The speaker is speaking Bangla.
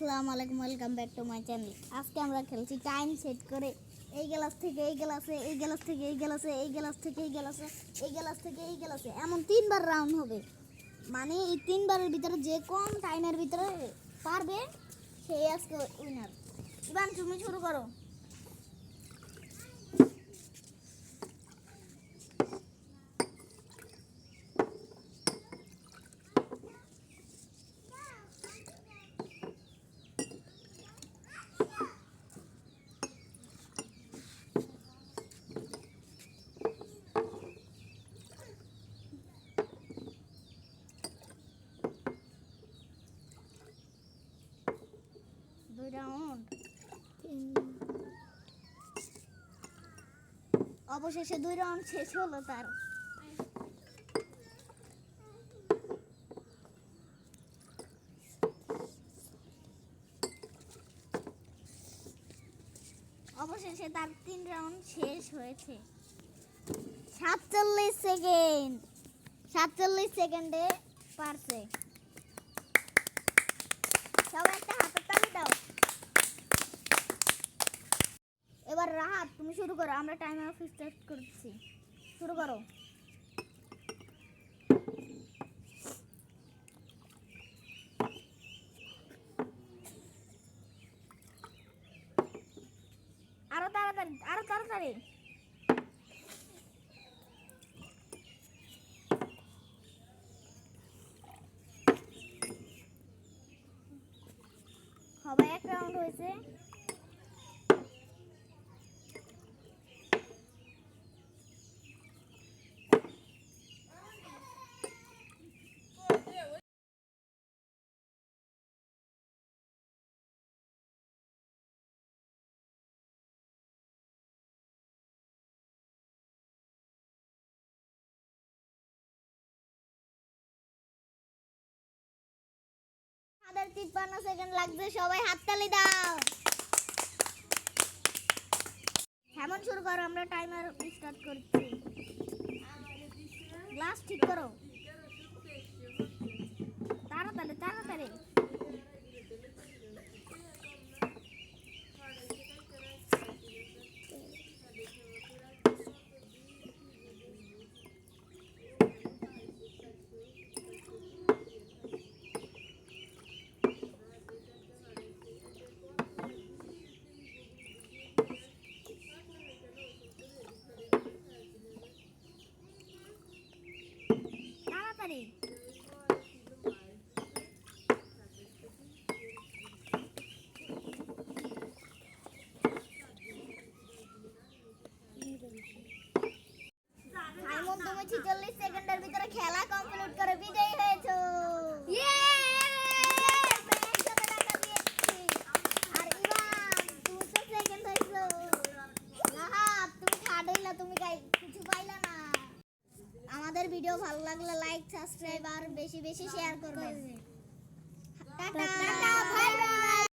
আসসালামু আলাইকুম, welcome back to my channel. আজকে আমরা খেলছি টাইম সেট করে এই গ্লাস থেকে এই গ্লাসে, এই গ্লাস থেকে এই গ্লাসে, এই গ্লাস থেকে এই গ্লাসে, এই গ্লাস থেকে এই গ্লাসে, এমন 3বার রাউন্ড হবে। মানে এই 3বারের ভিতরে যে কম টাইমের ভিতরে পারবে সেই আজকে উইনার। ইবান তুমি শুরু করো। অবশেষে 2 রাউন্ড শেষ হলো তার। অবশেষে তার 3 রাউন্ড শেষ হয়েছে। 47 সেকেন্ড, 47 সেকেন্ডে পারছে। সবাই একটা হাতের তালি দাও। এবার রাহাত তুমি শুরু করো, আমরা টাইমার অফ স্টার্ট করছি। শুরু করো। আরো তাড়াতাড়ি, আরো তাড়াতাড়ি। সবাই এক রাউন্ড হয়েছে। আমাদের 53 সেকেন্ড লাগছে, সবাই হাততালি দাও। হেমন শুরু করো, আমরা টাইমার স্টার্ট করছি। গ্লাস ঠিক করো, তাড়াতাড়ি তাড়াতাড়ি। তাড়াতাড়ি। সাইমন তুমি 46 সেকেন্ডের ভিতরে খেলা কমপ্লিট করে বিজয়ী হয়েছো। আর ইভান তুমি তো সেকেন্ড হয়েছো। রাহাত তুমি থার্ড হইলা, তুমি কিছু পাইলা না। আমাদের ভিডিও ভালো লাগলে লাইক, সাবস্ক্রাইব আর বেশি বেশি শেয়ার করবেন। Tata, bye bye.